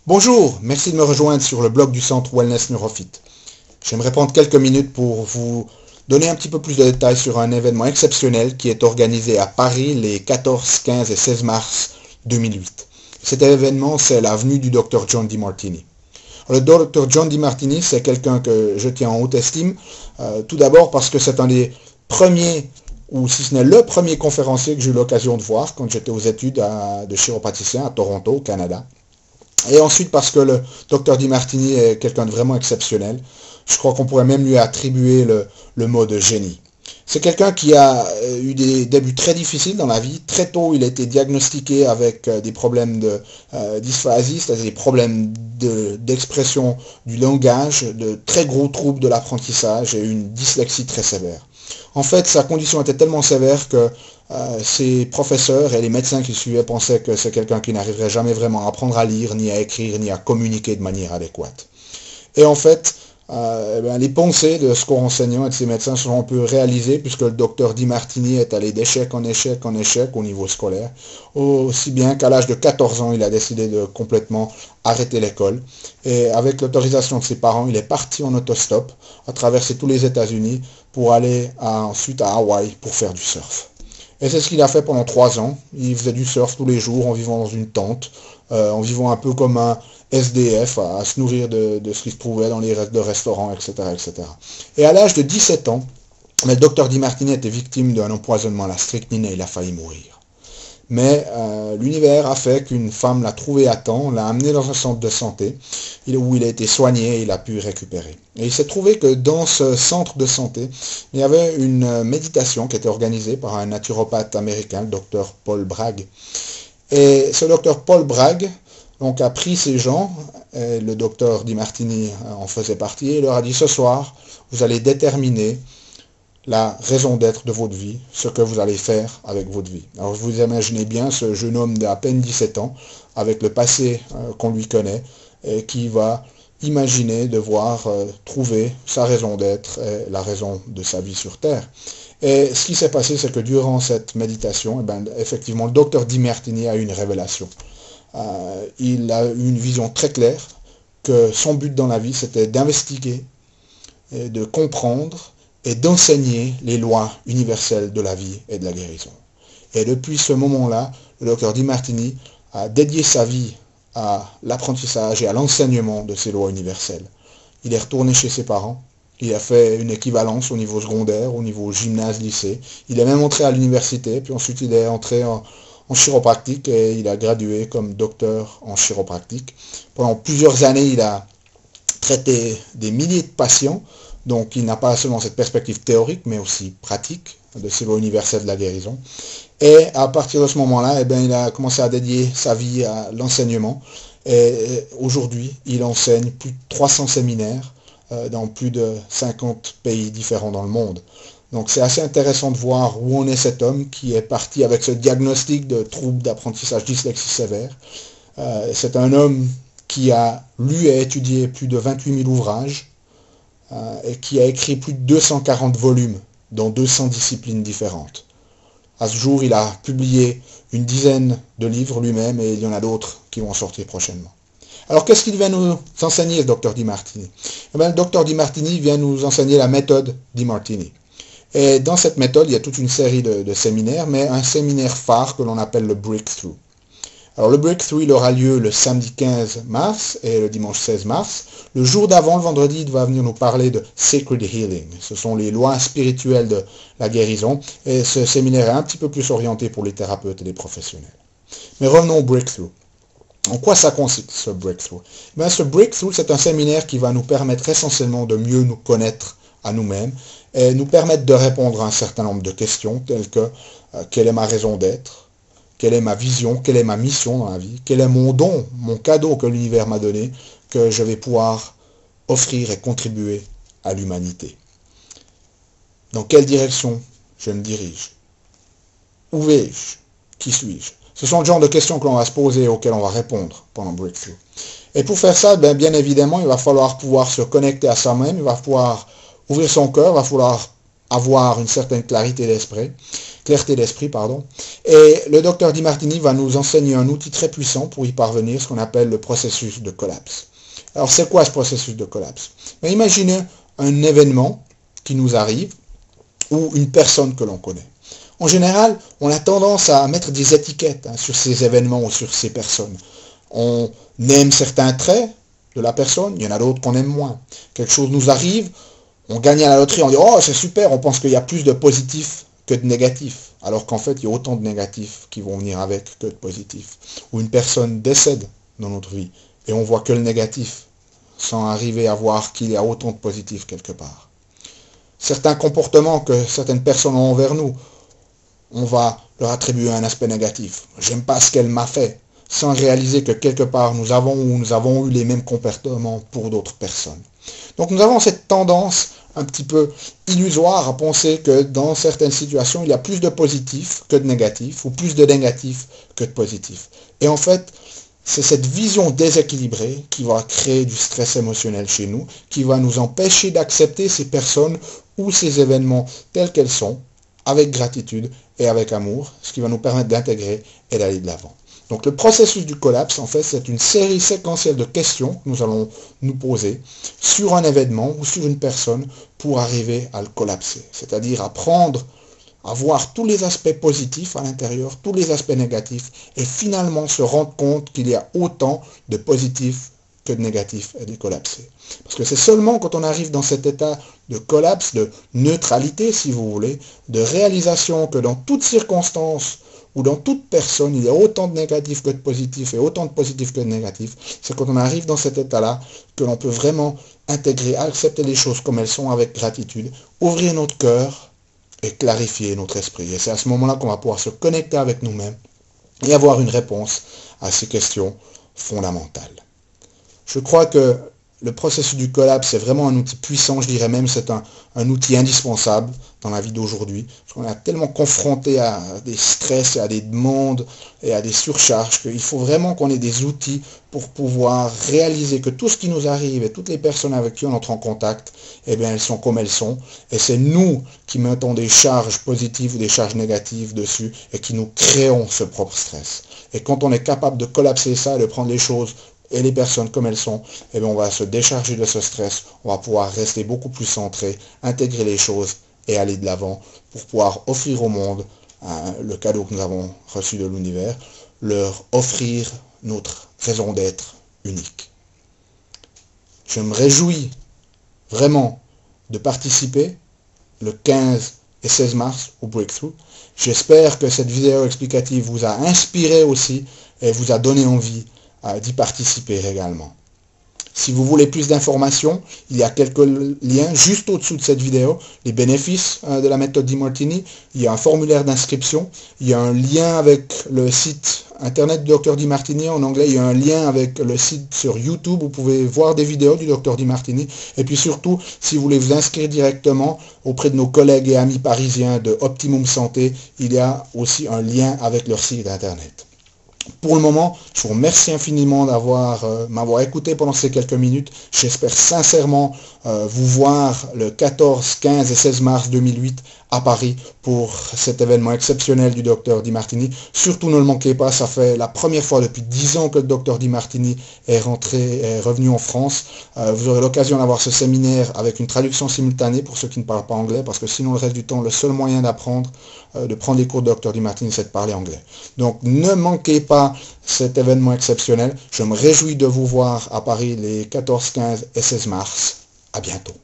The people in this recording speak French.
Bonjour, merci de me rejoindre sur le blog du Centre Wellness Neurofit. J'aimerais prendre quelques minutes pour vous donner un petit peu plus de détails sur un événement exceptionnel qui est organisé à Paris les 14, 15 et 16 mars 2008. Cet événement, c'est la venue du Dr John Demartini. Le Dr John Demartini, c'est quelqu'un que je tiens en haute estime, tout d'abord parce que c'est un des premiers, ou si ce n'est le premier conférencier que j'ai eu l'occasion de voir quand j'étais aux études de chiropraticien à Toronto, au Canada. Et ensuite parce que le Dr Demartini est quelqu'un de vraiment exceptionnel. Je crois qu'on pourrait même lui attribuer le mot de génie. C'est quelqu'un qui a eu des débuts très difficiles dans la vie. Très tôt, il a été diagnostiqué avec des problèmes de dysphasie, c'est-à-dire des problèmes d'expression du langage, de très gros troubles de l'apprentissage et une dyslexie très sévère. En fait, sa condition était tellement sévère que ses professeurs et les médecins qui le suivaient pensaient que c'est quelqu'un qui n'arriverait jamais vraiment à apprendre à lire, ni à écrire, ni à communiquer de manière adéquate. Et en fait, les pensées de ce corps enseignant et de ces médecins se sont un peu réalisées puisque le docteur Demartini est allé d'échec en échec en échec au niveau scolaire, aussi bien qu'à l'âge de 14 ans, il a décidé de complètement arrêter l'école. Et avec l'autorisation de ses parents, il est parti en autostop, a traversé tous les États-Unis pour aller ensuite à Hawaï pour faire du surf. Et c'est ce qu'il a fait pendant 3 ans. Il faisait du surf tous les jours en vivant dans une tente, en vivant un peu comme un SDF, à se nourrir de ce qu'il trouvait dans les restaurants, etc., etc. Et à l'âge de 17 ans, le docteur Demartini était victime d'un empoisonnement à la strychnine et il a failli mourir. Mais l'univers a fait qu'une femme l'a trouvé à temps, l'a amené dans un centre de santé, où il a été soigné et il a pu récupérer. Et il s'est trouvé que dans ce centre de santé, il y avait une méditation qui était organisée par un naturopathe américain, le docteur Paul Bragg. Et ce docteur Paul Bragg donc, a pris ces gens, et le docteur Demartini en faisait partie, et il leur a dit: ce soir, vous allez déterminer la raison d'être de votre vie, ce que vous allez faire avec votre vie. Alors vous imaginez bien ce jeune homme d'à peine 17 ans, avec le passé qu'on lui connaît, et qui va imaginer devoir trouver sa raison d'être et la raison de sa vie sur Terre. Et ce qui s'est passé, c'est que durant cette méditation, effectivement, le docteur Demartini a eu une révélation. Il a eu une vision très claire que son but dans la vie, c'était d'investiguer, et de comprendre, et d'enseigner les lois universelles de la vie et de la guérison. Et depuis ce moment-là, le docteur Demartini a dédié sa vie à l'apprentissage et à l'enseignement de ces lois universelles. Il est retourné chez ses parents, il a fait une équivalence au niveau secondaire, au niveau gymnase, lycée. Il est même entré à l'université, puis ensuite il est entré en chiropractique et il a gradué comme docteur en chiropractique. Pendant plusieurs années, il a traité des milliers de patients. Donc il n'a pas seulement cette perspective théorique, mais aussi pratique de ces lois universelles de la guérison. Et à partir de ce moment-là, il a commencé à dédier sa vie à l'enseignement. Et aujourd'hui, il enseigne plus de 300 séminaires dans plus de 50 pays différents dans le monde. Donc c'est assez intéressant de voir où en est cet homme qui est parti avec ce diagnostic de trouble d'apprentissage dyslexie sévère. C'est un homme qui a lu et étudié plus de 28 000 ouvrages, et qui a écrit plus de 240 volumes dans 200 disciplines différentes. À ce jour, il a publié une dizaine de livres lui-même et il y en a d'autres qui vont sortir prochainement. Alors, qu'est-ce qu'il vient nous enseigner, le docteur Demartini? Le docteur Demartini vient nous enseigner la méthode Demartini. Et dans cette méthode, il y a toute une série de séminaires, mais un séminaire phare que l'on appelle le Breakthrough. Alors le Breakthrough, il aura lieu le samedi 15 mars et le dimanche 16 mars. Le jour d'avant, le vendredi, il va venir nous parler de Sacred Healing. Ce sont les lois spirituelles de la guérison. Et ce séminaire est un petit peu plus orienté pour les thérapeutes et les professionnels. Mais revenons au Breakthrough. En quoi ça consiste, ce Breakthrough? Ce Breakthrough, c'est un séminaire qui va nous permettre essentiellement de mieux nous connaître à nous-mêmes et nous permettre de répondre à un certain nombre de questions telles que quelle est ma raison d'être? Quelle est ma vision, quelle est ma mission dans la vie, quel est mon don, mon cadeau que l'univers m'a donné, que je vais pouvoir offrir et contribuer à l'humanité. Dans quelle direction je me dirige? Où vais-je? Qui suis-je? Ce sont le genre de questions que l'on va se poser et auxquelles on va répondre pendant Breakthrough. Et pour faire ça, bien évidemment, il va falloir pouvoir se connecter à soi-même, il va falloir ouvrir son cœur, il va falloir avoir une certaine clarté d'esprit, clarté d'esprit, pardon. Et le docteur Di Martini va nous enseigner un outil très puissant pour y parvenir, ce qu'on appelle le processus de collapse. Alors, c'est quoi ce processus de collapse? Ben, imaginez un événement qui nous arrive ou une personne que l'on connaît. En général, on a tendance à mettre des étiquettes sur ces événements ou sur ces personnes. On aime certains traits de la personne, il y en a d'autres qu'on aime moins. Quelque chose nous arrive, on gagne à la loterie, on dit « Oh, c'est super », on pense qu'il y a plus de positifs que de négatifs, alors qu'en fait, il y a autant de négatifs qui vont venir avec que de positifs. Ou une personne décède dans notre vie, et on voit que le négatif, sans arriver à voir qu'il y a autant de positifs quelque part. Certains comportements que certaines personnes ont envers nous, on va leur attribuer un aspect négatif. J'aime pas ce qu'elle m'a fait, sans réaliser que quelque part nous avons eu les mêmes comportements pour d'autres personnes. Donc nous avons cette tendance un petit peu illusoire à penser que dans certaines situations, il y a plus de positifs que de négatifs, ou plus de négatifs que de positifs. Et en fait, c'est cette vision déséquilibrée qui va créer du stress émotionnel chez nous, qui va nous empêcher d'accepter ces personnes ou ces événements tels qu'elles sont, avec gratitude et avec amour, ce qui va nous permettre d'intégrer et d'aller de l'avant. Donc le processus du collapse, en fait, c'est une série séquentielle de questions que nous allons nous poser sur un événement ou sur une personne pour arriver à le collapser. C'est-à-dire apprendre à voir tous les aspects positifs à l'intérieur, tous les aspects négatifs, et finalement se rendre compte qu'il y a autant de positifs que de négatifs et de collapser. Parce que c'est seulement quand on arrive dans cet état de collapse, de neutralité, si vous voulez, de réalisation que dans toutes circonstances ou dans toute personne, il y a autant de négatifs que de positifs et autant de positifs que de négatifs, c'est quand on arrive dans cet état-là que l'on peut vraiment intégrer, accepter les choses comme elles sont avec gratitude, ouvrir notre cœur et clarifier notre esprit. Et c'est à ce moment-là qu'on va pouvoir se connecter avec nous-mêmes et avoir une réponse à ces questions fondamentales. Je crois que le processus du collapse, c'est vraiment un outil puissant, je dirais même, c'est un outil indispensable dans la vie d'aujourd'hui. Parce qu'on est tellement confronté à des stress et à des demandes et à des surcharges qu'il faut vraiment qu'on ait des outils pour pouvoir réaliser que tout ce qui nous arrive et toutes les personnes avec qui on entre en contact, eh bien, elles sont comme elles sont. Et c'est nous qui mettons des charges positives ou des charges négatives dessus et qui nous créons ce propre stress. Et quand on est capable de collapser ça, de prendre les choses et les personnes comme elles sont, eh bien on va se décharger de ce stress, on va pouvoir rester beaucoup plus centré, intégrer les choses et aller de l'avant pour pouvoir offrir au monde le cadeau que nous avons reçu de l'univers, leur offrir notre raison d'être unique. Je me réjouis vraiment de participer le 15 et 16 mars au Breakthrough. J'espère que cette vidéo explicative vous a inspiré aussi et vous a donné envie d'y participer également. Si vous voulez plus d'informations, il y a quelques liens juste au-dessous de cette vidéo, les bénéfices de la méthode Di Martini, il y a un formulaire d'inscription, il y a un lien avec le site internet du Dr Di Martini, en anglais il y a un lien avec le site sur YouTube, vous pouvez voir des vidéos du Dr Di Martini, et puis surtout, si vous voulez vous inscrire directement auprès de nos collègues et amis parisiens de Optimum Santé, il y a aussi un lien avec leur site internet. Pour le moment, je vous remercie infiniment m'avoir écouté pendant ces quelques minutes. J'espère sincèrement vous voir le 14, 15 et 16 mars 2008 à Paris pour cet événement exceptionnel du Dr Di Martini. Surtout ne le manquez pas, ça fait la première fois depuis 10 ans que le Dr Di Martini est revenu en France. Vous aurez l'occasion d'avoir ce séminaire avec une traduction simultanée pour ceux qui ne parlent pas anglais, parce que sinon le reste du temps, le seul moyen d'apprendre, de prendre les cours de Dr Di Martini, c'est de parler anglais. Donc ne manquez pas cet événement exceptionnel. Je me réjouis de vous voir à Paris les 14, 15 et 16 mars. À bientôt.